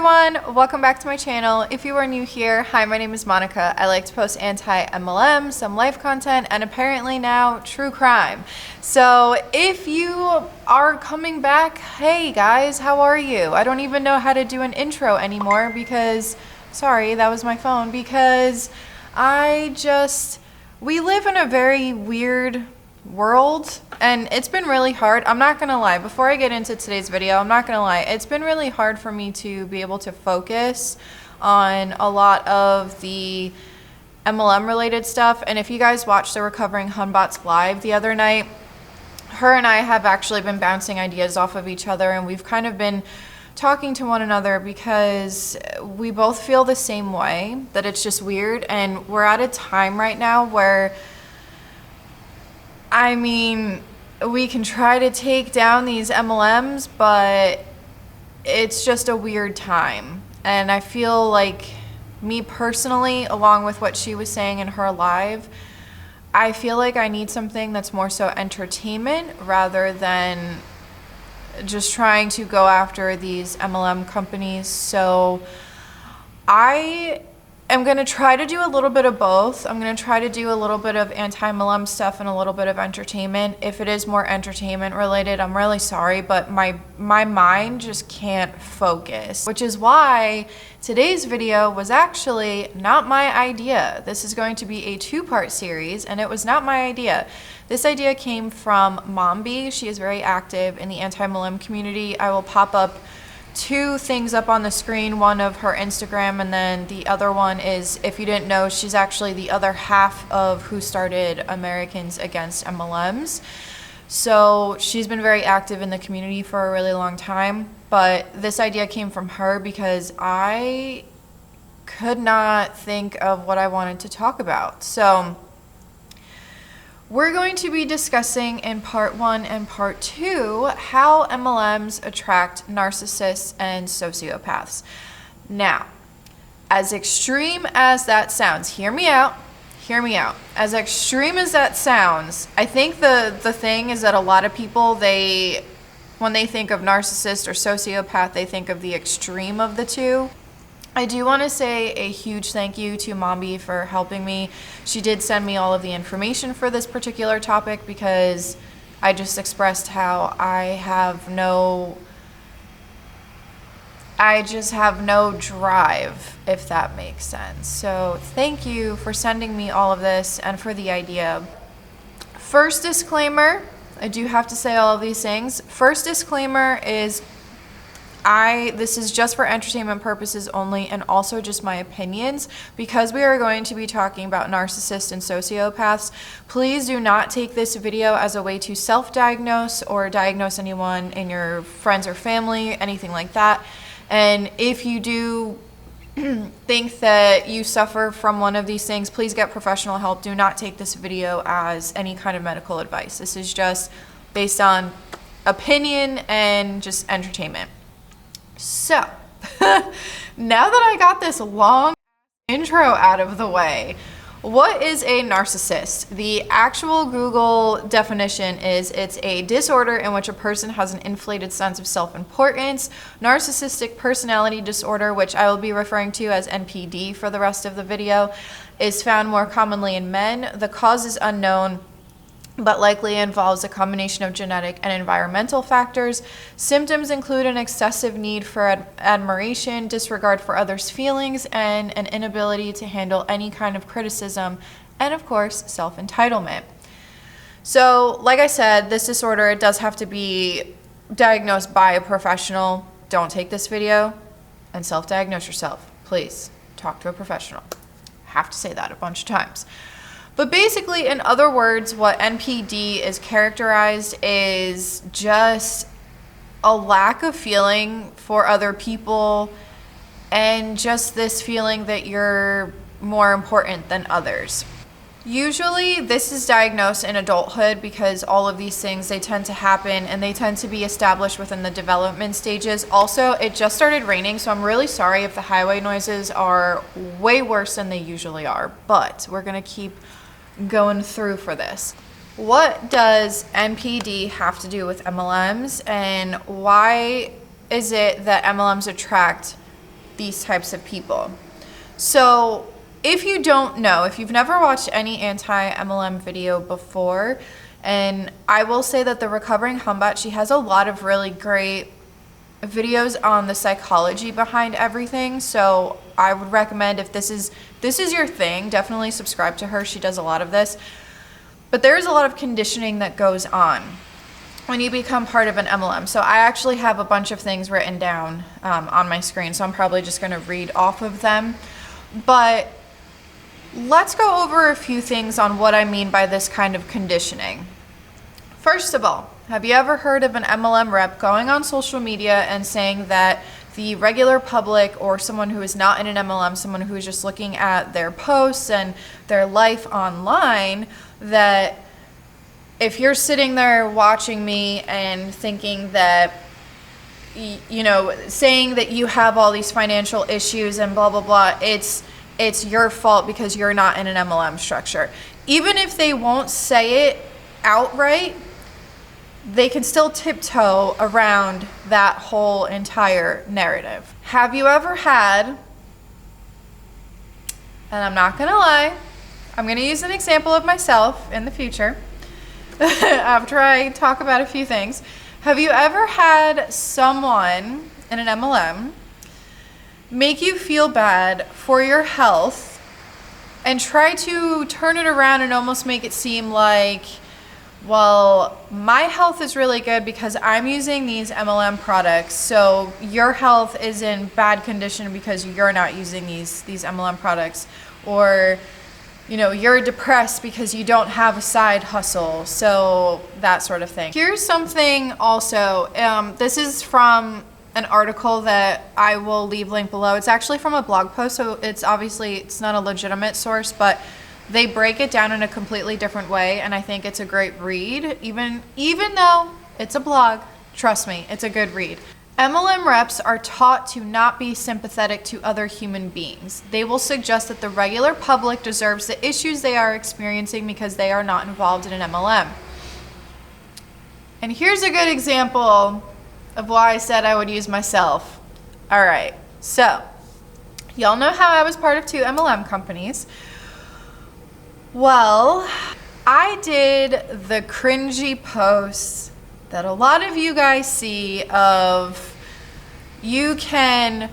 everyone, welcome back to my channel. If you are new here, hi, my name is Monica. I like to post anti-MLM, some life content, and apparently now true crime. So if you are coming back, hey guys, how are you? I don't even know how to do an intro anymore because, sorry, that was my phone, because we live in a very weird world and it's been really hard. I'm not gonna lie, before I get into today's video, I'm not gonna lie, it's been really hard for me to be able to focus on a lot of the MLM related stuff. And if you guys watched the Recovering Hunbots live the other night, her and I have actually been bouncing ideas off of each other, and we've kind of been talking to one another because we both feel the same way, that it's just weird. And we're at a time right now where, I mean, we can try to take down these MLMs, but it's just a weird time. And I feel like, me personally, along with what she was saying in her live, I feel like I need something that's more so entertainment rather than just trying to go after these MLM companies. So I am going to try to do a little bit of both. I'm going to try to do a little bit of anti-MLM stuff and a little bit of entertainment. If it is more entertainment related, I'm really sorry, but my mind just can't focus, which is why today's video was actually not my idea. This is going to be a two-part series, and it was not my idea. This idea came from Mombie. She is very active in the anti-MLM community. I will pop up two things up on the screen, one of her Instagram, and then the other one is, if you didn't know, she's actually the other half of who started Americans Against MLMs. So she's been very active in the community for a really long time, but this idea came from her because I could not think of what I wanted to talk about. So we're going to be discussing in part 1 and part 2 how MLMs attract narcissists and sociopaths. Now, as extreme as that sounds, hear me out. As extreme as that sounds, I think the thing is that a lot of people, when they think of narcissist or sociopath, they think of the extreme of the two. I do want to say a huge thank you to Mombie for helping me. She did send me all of the information for this particular topic because I just expressed how I just have no drive, if that makes sense. So thank you for sending me all of this and for the idea. First disclaimer, I do have to say all of these things. First disclaimer is this is just for entertainment purposes only, and also just my opinions. Because we are going to be talking about narcissists and sociopaths, please do not take this video as a way to self-diagnose or diagnose anyone in your friends or family, anything like that. And if you do think that you suffer from one of these things, please get professional help. Do not take this video as any kind of medical advice. This is just based on opinion and just entertainment. So, now that I got this long intro out of the way, what is a narcissist? The actual Google definition is it's a disorder in which a person has an inflated sense of self-importance. Narcissistic personality disorder, which I will be referring to as NPD for the rest of the video, is found more commonly in men. The cause is unknown, but likely involves a combination of genetic and environmental factors. Symptoms include an excessive need for admiration, disregard for others' feelings, and an inability to handle any kind of criticism, and of course, self-entitlement. So, like I said, this disorder, it does have to be diagnosed by a professional. Don't take this video and self-diagnose yourself. Please, talk to a professional. I have to say that a bunch of times. But basically, in other words, what NPD is characterized is just a lack of feeling for other people and just this feeling that you're more important than others. Usually, this is diagnosed in adulthood because all of these things, they tend to happen and they tend to be established within the development stages. Also, it just started raining, so I'm really sorry if the highway noises are way worse than they usually are, but we're going to keep going through for this. What does NPD have to do with MLMs, and why is it that MLMs attract these types of people. So if you don't know, if you've never watched any anti-MLM video before, and I will say that the Recovering Humbat, she has a lot of really great videos on the psychology behind everything. So I would recommend, if this is your thing, definitely subscribe to her. She does a lot of this. But there's a lot of conditioning that goes on when you become part of an MLM. So I actually have a bunch of things written down on my screen, so I'm probably just going to read off of them. But let's go over a few things on what I mean by this kind of conditioning. First of all, have you ever heard of an MLM rep going on social media and saying that the regular public, or someone who is not in an MLM, someone who is just looking at their posts and their life online, that if you're sitting there watching me and thinking that, you know, saying that you have all these financial issues and blah, blah, blah, it's your fault because you're not in an MLM structure. Even if they won't say it outright, they can still tiptoe around that whole entire narrative. Have you ever had, and I'm not gonna lie, I'm gonna use an example of myself in the future after I talk about a few things. Have you ever had someone in an MLM make you feel bad for your health and try to turn it around and almost make it seem like, well, my health is really good because I'm using these MLM products, so your health is in bad condition because you're not using these MLM products, or, you know, you're depressed because you don't have a side hustle, so that sort of thing. Here's something also, this is from an article that I will leave linked below. It's actually from a blog post, so it's not a legitimate source, but they break it down in a completely different way, and I think it's a great read. Even though it's a blog, trust me, it's a good read. MLM reps are taught to not be sympathetic to other human beings. They will suggest that the regular public deserves the issues they are experiencing because they are not involved in an MLM. And here's a good example of why I said I would use myself. All right, so y'all know how I was part of 2 MLM companies. Well, I did the cringy posts that a lot of you guys see of, you can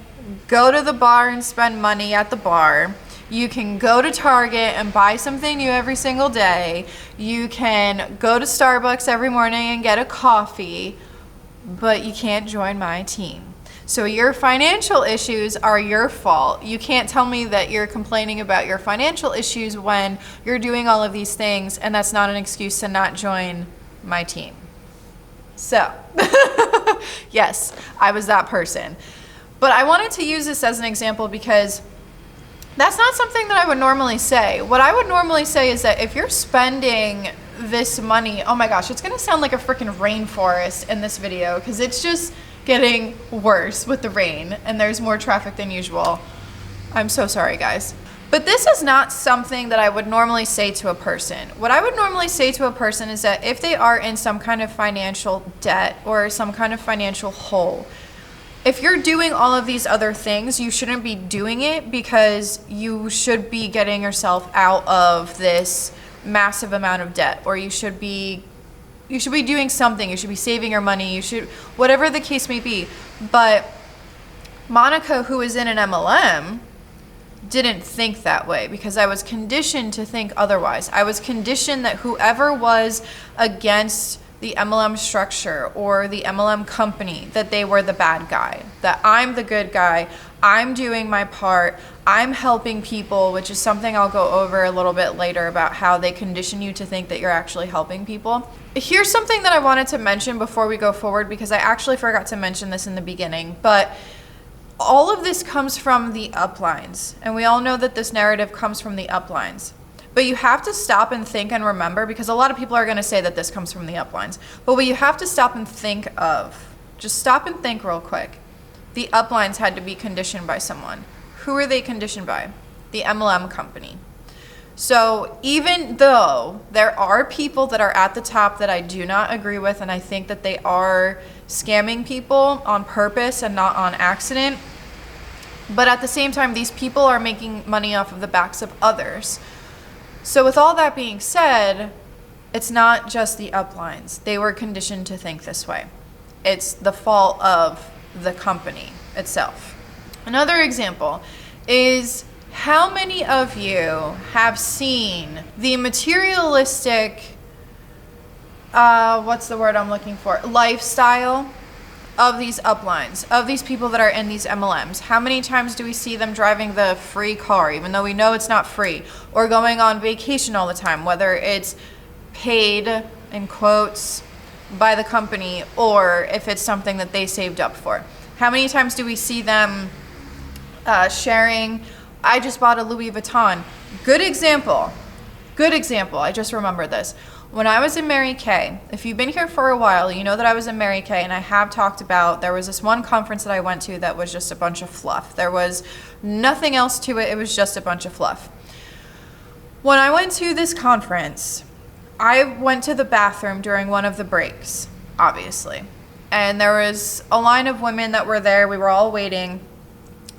go to the bar and spend money at the bar. You can go to Target and buy something new every single day. You can go to Starbucks every morning and get a coffee, but you can't join my team. So your financial issues are your fault. You can't tell me that you're complaining about your financial issues when you're doing all of these things, and that's not an excuse to not join my team. So, yes, I was that person. But I wanted to use this as an example because that's not something that I would normally say. What I would normally say is that if you're spending this money, oh my gosh, it's gonna sound like a freaking rainforest in this video because it's just getting worse with the rain and there's more traffic than usual. I'm so sorry, guys. But this is not something that I would normally say to a person. What I would normally say to a person is that if they are in some kind of financial debt or some kind of financial hole, if you're doing all of these other things, you shouldn't be doing it because you should be getting yourself out of this massive amount of debt, or you should be doing something. You should be saving your money. You should, whatever the case may be. But Monica, who is in an MLM, didn't think that way because I was conditioned to think otherwise. I was conditioned that whoever was against the MLM structure or the MLM company, that they were the bad guy, that I'm the good guy, I'm doing my part, I'm helping people, which is something I'll go over a little bit later about how they condition you to think that you're actually helping people. Here's something that I wanted to mention before we go forward because I actually forgot to mention this in the beginning, but all of this comes from the uplines, and we all know that this narrative comes from the uplines. But you have to stop and think and remember, because a lot of people are going to say that this comes from the uplines. But what you have to stop and think of, just stop and think real quick. The uplines had to be conditioned by someone. Who are they conditioned by? The MLM company. So even though there are people that are at the top that I do not agree with, and I think that they are scamming people on purpose and not on accident, But at the same time, these people are making money off of the backs of others. So with all that being said, it's not just the uplines. They were conditioned to think this way. It's the fault of the company itself. Another example is, how many of you have seen the materialistic, what's the word I'm looking for, lifestyle of these uplines, of these people that are in these MLMs? How many times do we see them driving the free car, even though we know it's not free, or going on vacation all the time, whether it's paid, in quotes, by the company, or if it's something that they saved up for? How many times do we see them sharing, I just bought a Louis Vuitton? Good example. I just remembered this. When I was in Mary Kay, if you've been here for a while, you know that I was in Mary Kay, and I have talked about, there was this one conference that I went to that was just a bunch of fluff. There was nothing else to it. It was just a bunch of fluff. When I went to this conference, I went to the bathroom during one of the breaks, obviously. And there was a line of women that were there. We were all waiting.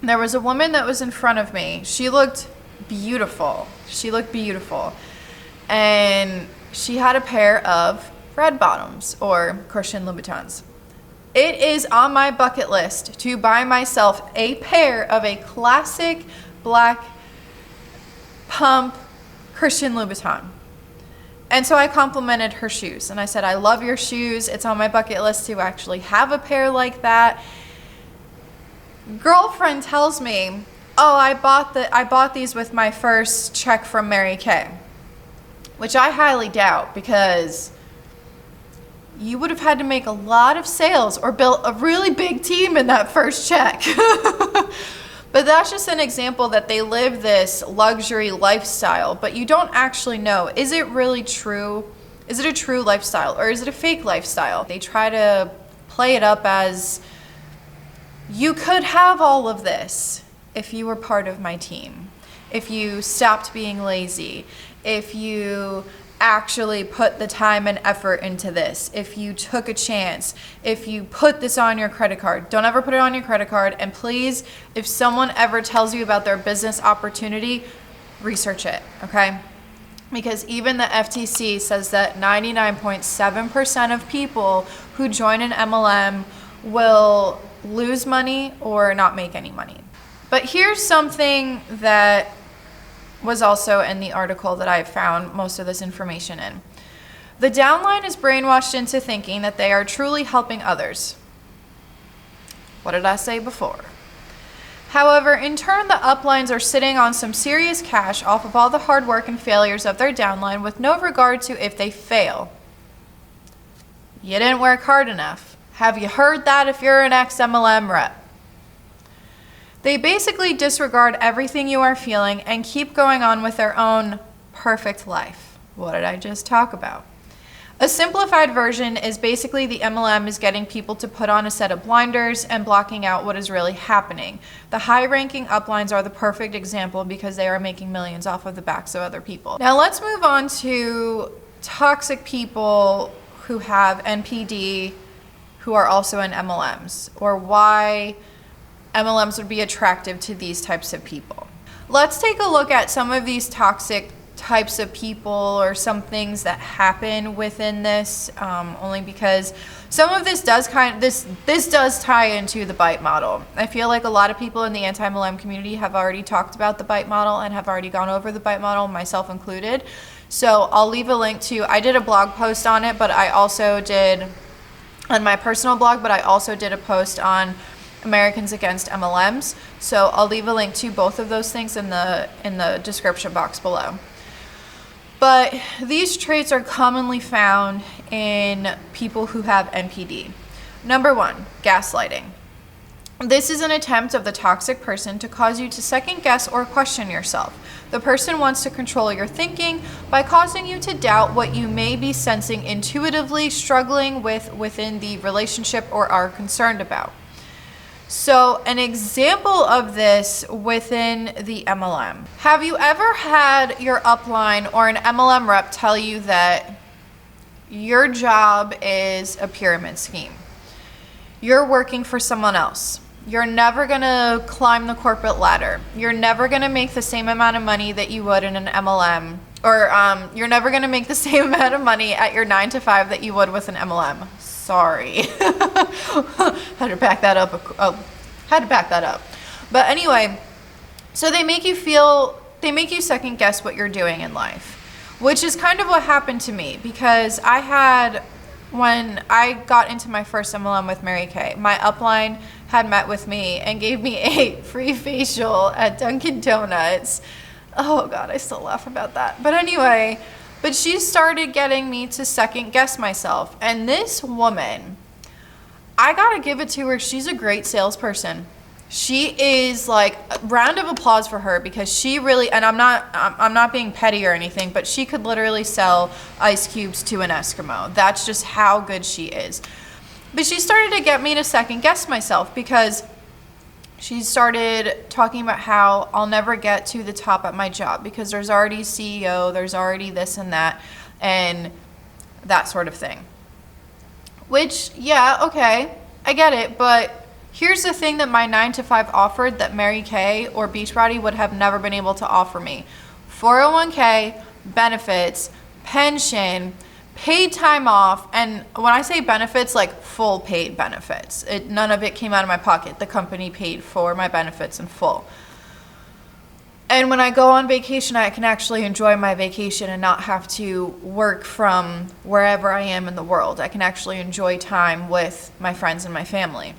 There was a woman that was in front of me. She looked beautiful. And she had a pair of red bottoms, or Christian Louboutins. It is on my bucket list to buy myself a pair of a classic black pump Christian Louboutin. And so I complimented her shoes, and I said, I love your shoes. It's on my bucket list to actually have a pair like that. Girlfriend tells me, oh, I bought these with my first check from Mary Kay. Which I highly doubt, because you would have had to make a lot of sales or build a really big team in that first check. But that's just an example that they live this luxury lifestyle, but you don't actually know, is it really true? Is it a true lifestyle, or is it a fake lifestyle? They try to play it up as, you could have all of this if you were part of my team, if you stopped being lazy, if you actually put the time and effort into this, if you took a chance, if you put this on your credit card. Don't ever put it on your credit card. And please, if someone ever tells you about their business opportunity, research it, okay? Because even the FTC says that 99.7% of people who join an MLM will lose money or not make any money. But here's something that was also in the article that I found most of this information in. The downline is brainwashed into thinking that they are truly helping others. What did I say before? However, in turn, the uplines are sitting on some serious cash off of all the hard work and failures of their downline, with no regard to if they fail. You didn't work hard enough. Have you heard that if you're an ex-MLM rep? They basically disregard everything you are feeling and keep going on with their own perfect life. What did I just talk about? A simplified version is basically the MLM is getting people to put on a set of blinders and blocking out what is really happening. The high-ranking uplines are the perfect example because they are making millions off of the backs of other people. Now let's move on to toxic people who have NPD who are also in MLMs, or why MLMs would be attractive to these types of people. Let's take a look at some of these toxic types of people, or some things that happen within this, only because some of this does this does tie into the bite model. I feel like a lot of people in the anti-MLM community have already talked about the bite model and have already gone over the bite model, myself included. So I'll leave a link to, I did a blog post on it, but I also did on my personal blog, but I also did a post on Americans Against MLMs. So I'll leave a link to both of those things in the description box below. But these traits are commonly found in people who have NPD. Number 1, gaslighting. This is an attempt of the toxic person to cause you to second guess or question yourself. The person wants to control your thinking by causing you to doubt what you may be sensing intuitively, struggling with within the relationship, or are concerned about. So an example of this within the MLM. Have you ever had your upline or an MLM rep tell you that your job is a pyramid scheme? You're working for someone else. You're never going to climb the corporate ladder. You're never going to make the same amount of money that you would in an MLM. Or you're never going to make the same amount of money at your 9 to 5 that you would with an MLM. Sorry. Had to back that up. But anyway, so they make you second guess what you're doing in life, which is kind of what happened to me, because when I got into my first MLM with Mary Kay, my upline had met with me and gave me a free facial at Dunkin' Donuts. Oh God, I still laugh about that. But anyway, she started getting me to second guess myself. And this woman, I gotta give it to her, she's a great salesperson. She is like, round of applause for her, because she really, and I'm not being petty or anything, but she could literally sell ice cubes to an Eskimo. That's just how good she is. But she started to get me to second guess myself, because she started talking about how I'll never get to the top at my job because there's already CEO, there's already this and that sort of thing. Which, yeah, okay, I get it, but here's the thing that my 9 to 5 offered that Mary Kay or Beachbody would have never been able to offer me. 401k, benefits, pension, paid time off, and when I say benefits, like full paid benefits. None of it came out of my pocket. The company paid for my benefits in full. And when I go on vacation, I can actually enjoy my vacation and not have to work from wherever I am in the world. I can actually enjoy time with my friends and my family.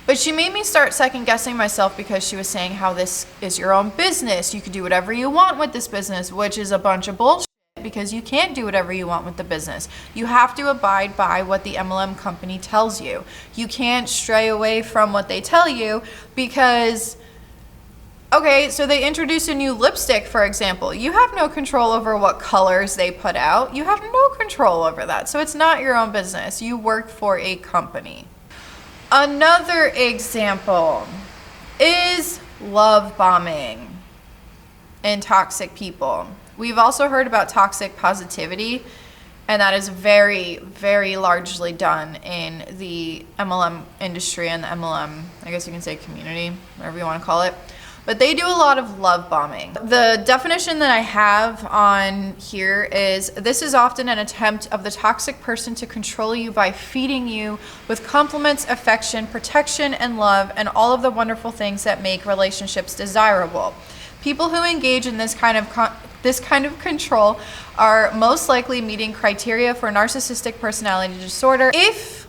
But she made me start second guessing myself, because she was saying how this is your own business. You can do whatever you want with this business, which is a bunch of bullshit, because you can't do whatever you want with the business. You have to abide by what the MLM company tells you. You can't stray away from what they tell you, because, okay, so they introduce a new lipstick, for example. You have no control over what colors they put out. You have no control over that. So it's not your own business. You work for a company. Another example is love bombing and toxic people. We've also heard about toxic positivity, and that is very, very largely done in the MLM industry and the MLM, I guess you can say community, whatever you want to call it. But they do a lot of love bombing. The definition that I have on here is, this is often an attempt of the toxic person to control you by feeding you with compliments, affection, protection, and love, and all of the wonderful things that make relationships desirable. People who engage in this kind of control are most likely meeting criteria for narcissistic personality disorder. If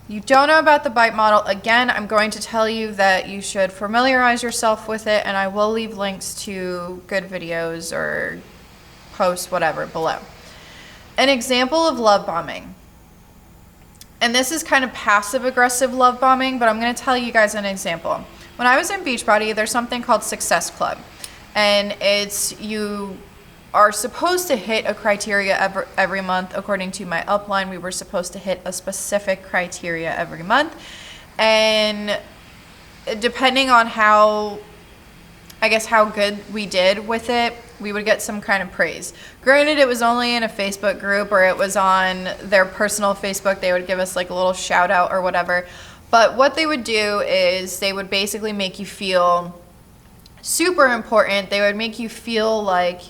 you don't know about the bite model, again, I'm going to tell you that you should familiarize yourself with it, and I will leave links to good videos or posts, whatever, below. An example of love bombing. And this is kind of passive-aggressive love bombing, but I'm going to tell you guys an example. When I was in Beachbody, there's something called Success Club. And you are supposed to hit a criteria every month. According to my upline, we were supposed to hit a specific criteria every month. And depending on how good we did with it, we would get some kind of praise. Granted, it was only in a Facebook group, or it was on their personal Facebook. They would give us like a little shout out or whatever. But what they would do is they would basically make you feel super important. They would make you feel like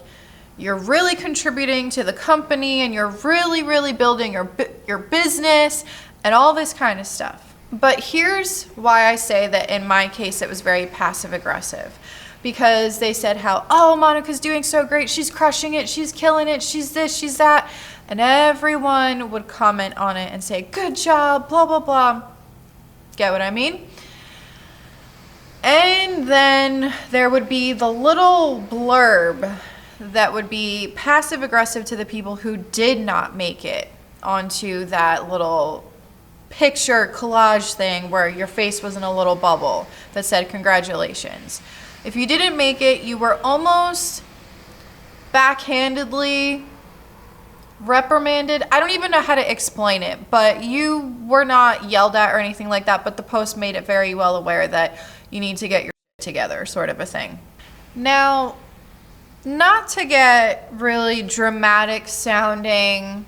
you're really contributing to the company, and you're really, really building your business and all this kind of stuff. But here's why I say that in my case it was very passive aggressive. Because they said how, oh, Monica's doing so great, she's crushing it, she's killing it, she's this, she's that. And everyone would comment on it and say, good job, blah, blah, blah. Get what I mean? And then there would be the little blurb that would be passive aggressive to the people who did not make it onto that little picture collage thing where your face was in a little bubble that said congratulations. If you didn't make it, you were almost backhandedly reprimanded. I don't even know how to explain it, but you were not yelled at or anything like that, but the post made it very well aware that you need to get your shit together, sort of a thing. Now, not to get really dramatic sounding,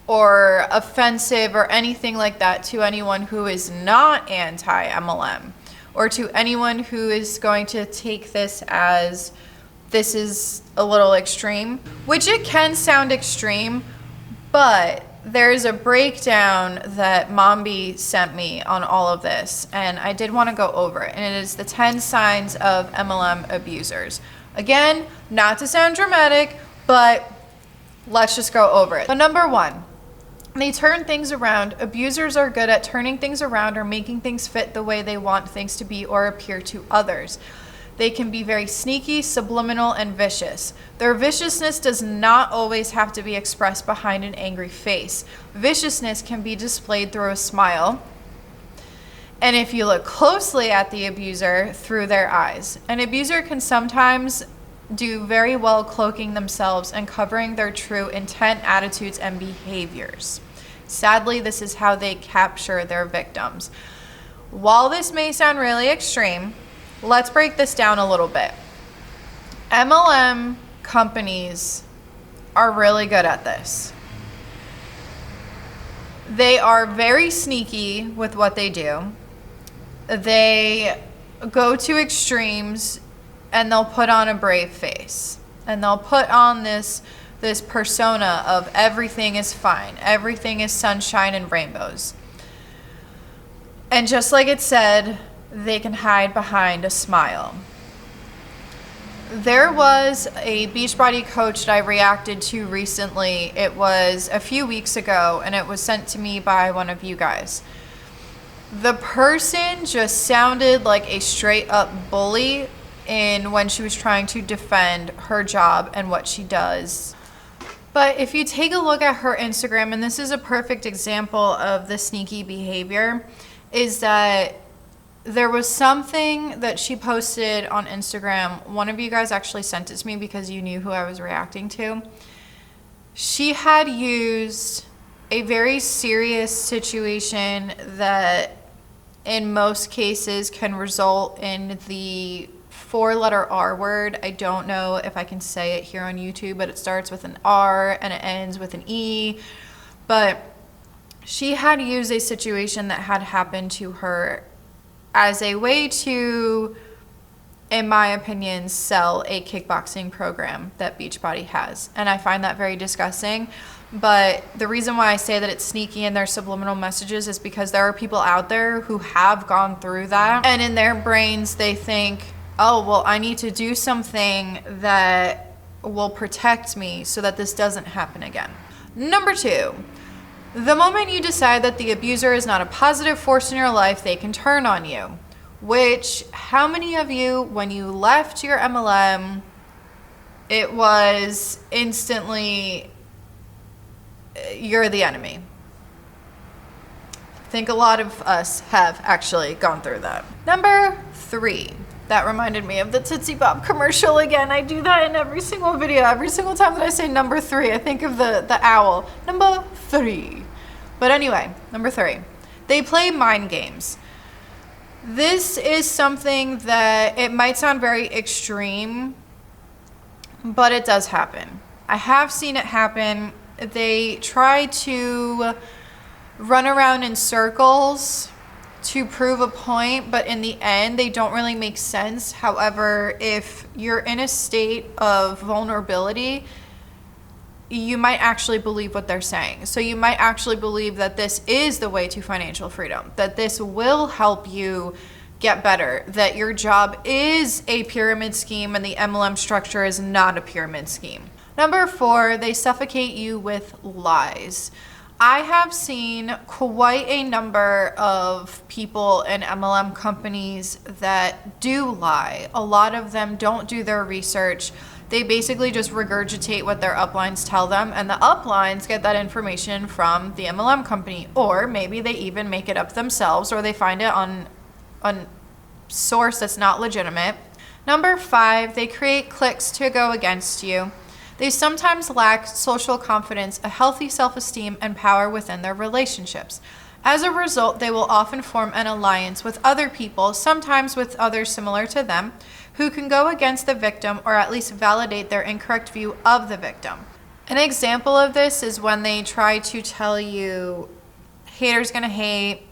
or offensive or anything like that to anyone who is not anti-MLM, or to anyone who is going to take this as this is a little extreme, which it can sound extreme, but there's a breakdown that Mombie sent me on all of this, and I did want to go over it, and it is the 10 signs of MLM abusers. Again, not to sound dramatic, but let's just go over it. So number 1, they turn things around. Abusers are good at turning things around or making things fit the way they want things to be or appear to others. They can be very sneaky, subliminal, and vicious. Their viciousness does not always have to be expressed behind an angry face. Viciousness can be displayed through a smile, and if you look closely at the abuser, through their eyes. An abuser can sometimes do very well cloaking themselves and covering their true intent, attitudes, and behaviors. Sadly, this is how they capture their victims. While this may sound really extreme, let's break this down a little bit. MLM companies are really good at this. They are very sneaky with what they do. They go to extremes and they'll put on a brave face. And they'll put on this persona of everything is fine. Everything is sunshine and rainbows. And just like it said, they can hide behind a smile. There was a Beachbody coach that I reacted to recently. It was a few weeks ago, and it was sent to me by one of you guys. The person just sounded like a straight up bully when she was trying to defend her job and what she does. But if you take a look at her Instagram, and this is a perfect example of the sneaky behavior, is that there was something that she posted on Instagram. One of you guys actually sent it to me because you knew who I was reacting to. She had used a very serious situation that in most cases can result in the 4-letter R word. I don't know if I can say it here on YouTube, but it starts with an R and it ends with an E. But she had used a situation that had happened to her as a way to, in my opinion, sell a kickboxing program that Beachbody has. And I find that very disgusting. But the reason why I say that it's sneaky in their subliminal messages is because there are people out there who have gone through that. And in their brains, they think, oh, well, I need to do something that will protect me so that this doesn't happen again. Number 2. The moment you decide that the abuser is not a positive force in your life, they can turn on you. Which, how many of you, when you left your MLM, it was instantly, you're the enemy? I think a lot of us have actually gone through that. Number 3. That reminded me of the Tootsie Pop commercial again. I do that in every single video. Every single time that I say number 3, I think of the owl. Number 3. But anyway, number 3. They play mind games. This is something that it might sound very extreme, but it does happen. I have seen it happen. They try to run around in circles to prove a point, but in the end, they don't really make sense. However, if you're in a state of vulnerability, you might actually believe what they're saying. So you might actually believe that this is the way to financial freedom, that this will help you get better, that your job is a pyramid scheme and the MLM structure is not a pyramid scheme. Number 4, they suffocate you with lies. I have seen quite a number of people in MLM companies that do lie. A lot of them don't do their research. They basically just regurgitate what their uplines tell them, and the uplines get that information from the MLM company, or maybe they even make it up themselves, or they find it on a source that's not legitimate. Number 5, they create cliques to go against you. They sometimes lack social confidence, a healthy self-esteem, and power within their relationships. As a result, they will often form an alliance with other people, sometimes with others similar to them, who can go against the victim or at least validate their incorrect view of the victim. An example of this is when they try to tell you, haters gonna hate,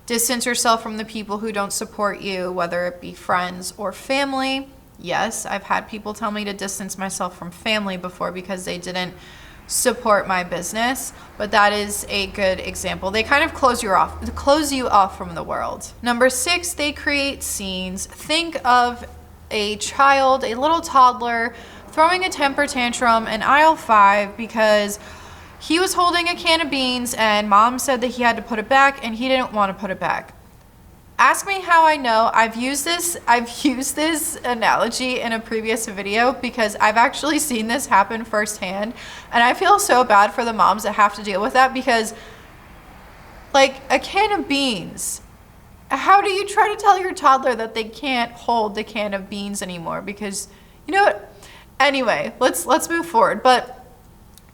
distance yourself from the people who don't support you, whether it be friends or family. Yes, I've had people tell me to distance myself from family before because they didn't support my business, but that is a good example. They kind of close you off from the world. Number 6, they create scenes. Think of a child, a little toddler, throwing a temper tantrum in aisle 5 because he was holding a can of beans and mom said that he had to put it back and he didn't want to put it back. Ask me how I know. I've used this analogy in a previous video because I've actually seen this happen firsthand, and I feel so bad for the moms that have to deal with that because, like, a can of beans, how do you try to tell your toddler that they can't hold the can of beans anymore? Because, you know what? Anyway, let's move forward. But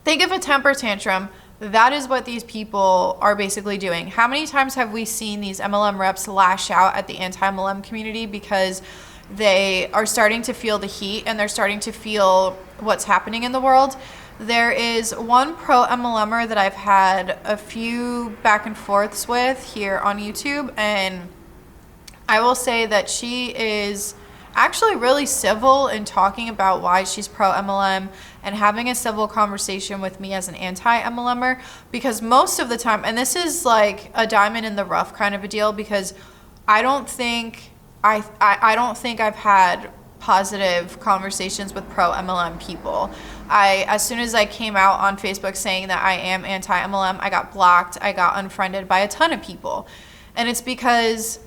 think of a temper tantrum. That is what these people are basically doing. How many times have we seen these MLM reps lash out at the anti-MLM community because they are starting to feel the heat and they're starting to feel what's happening in the world? There is one pro MLMer that I've had a few back and forths with here on YouTube, and I will say that she is actually really civil in talking about why she's pro MLM and having a civil conversation with me as an anti-MLMer, because most of the time, and this is like a diamond in the rough kind of a deal, because I don't think I've had positive conversations with pro MLM people. As soon as I came out on Facebook saying that I am anti-MLM, I got blocked, I got unfriended by a ton of people. And it's because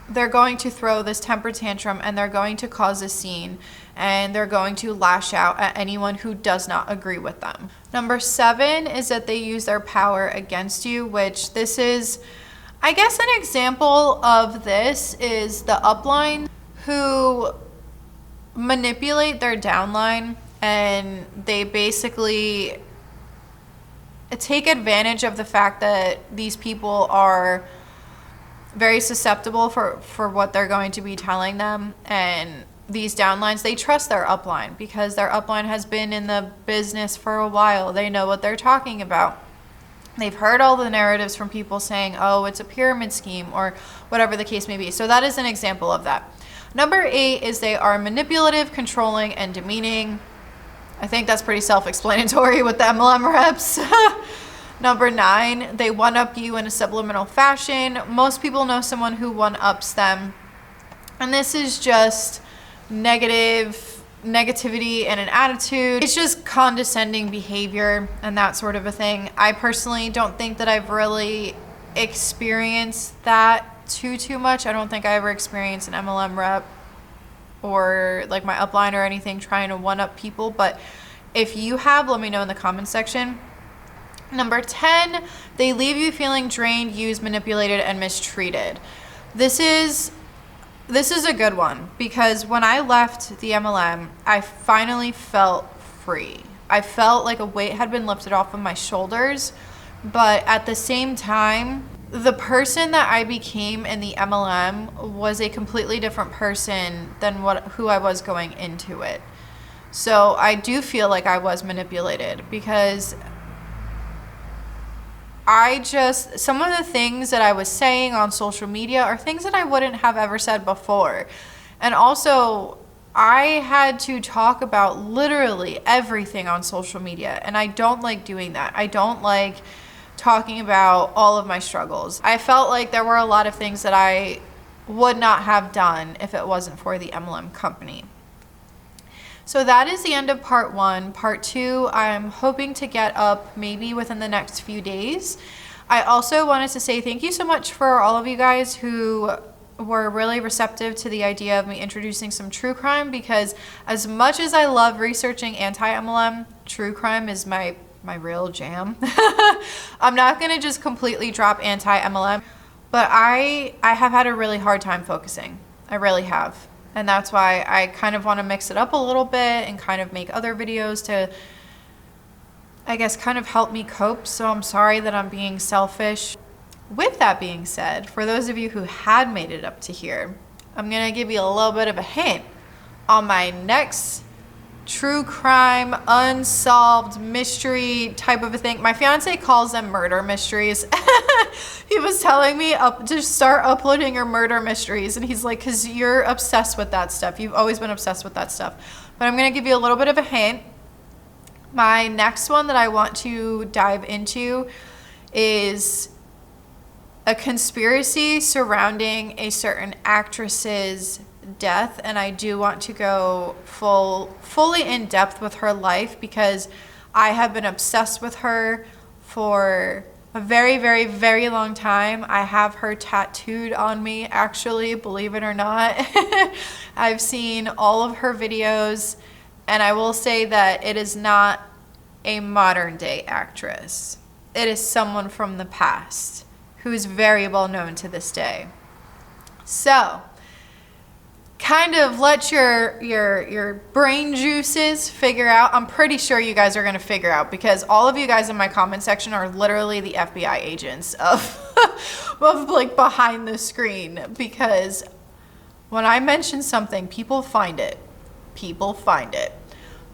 they're going to throw this temper tantrum and they're going to cause a scene and they're going to lash out at anyone who does not agree with them. Number 7 is that they use their power against you, which this is, I guess an example of this is the upline who manipulate their downline, and they basically take advantage of the fact that these people are very susceptible for what they're going to be telling them. And these downlines, they trust their upline because their upline has been in the business for a while. They know what they're talking about. They've heard all the narratives from people saying, oh, it's a pyramid scheme or whatever the case may be. So that is an example of that. Number 8 is they are manipulative, controlling, and demeaning. I think that's pretty self-explanatory with the MLM reps. Number 9, they one-up you in a subliminal fashion. Most people know someone who one-ups them. And this is just negativity and an attitude. It's just condescending behavior and that sort of a thing. I personally don't think that I've really experienced that too much. I don't think I ever experienced an MLM rep or like my upline or anything trying to one-up people. But if you have, let me know in the comments section. Number 10, they leave you feeling drained, used, manipulated, and mistreated. This is a good one because when I left the MLM, I finally felt free. I felt like a weight had been lifted off of my shoulders, but at the same time, the person that I became in the MLM was a completely different person than who I was going into it. So I do feel like I was manipulated because some of the things that I was saying on social media are things that I wouldn't have ever said before. And also, I had to talk about literally everything on social media, and I don't like doing that. I don't like talking about all of my struggles. I felt like there were a lot of things that I would not have done if it wasn't for the MLM company. So that is the end of part 1. Part 2, I'm hoping to get up maybe within the next few days. I also wanted to say thank you so much for all of you guys who were really receptive to the idea of me introducing some true crime, because as much as I love researching anti-MLM, true crime is my real jam. I'm not going to just completely drop anti-MLM, but I have had a really hard time focusing. I really have. And that's why I kind of want to mix it up a little bit and kind of make other videos to, I guess, kind of help me cope. So I'm sorry that I'm being selfish. With that being said, for those of you who had made it up to here, I'm going to give you a little bit of a hint. On my next true crime, unsolved mystery type of a thing. My fiance calls them murder mysteries. He was telling me to start uploading your murder mysteries, and he's like, because you're obsessed with that stuff. You've always been obsessed with that stuff. But I'm going to give you a little bit of a hint. My next one that I want to dive into is a conspiracy surrounding a certain actress's death, and I do want to go fully in depth with her life because I have been obsessed with her for a very, very, very long time. I have her tattooed on me, actually, believe it or not. I've seen all of her videos, and I will say that it is not a modern day actress. It is someone from the past who is very well known to this day. So, kind of let your brain juices figure out. I'm pretty sure you guys are going to figure out because all of you guys in my comment section are literally the FBI agents of of like behind the screen, because when I mention something, people find it.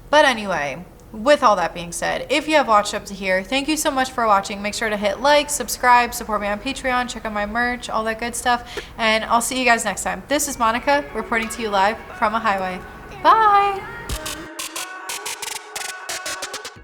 But anyway, with all that being said, if you have watched up to here, thank you so much for watching. Make sure to hit like, subscribe, support me on Patreon, check out my merch, all that good stuff. And I'll see you guys next time. This is Monica reporting to you live from a highway. Bye.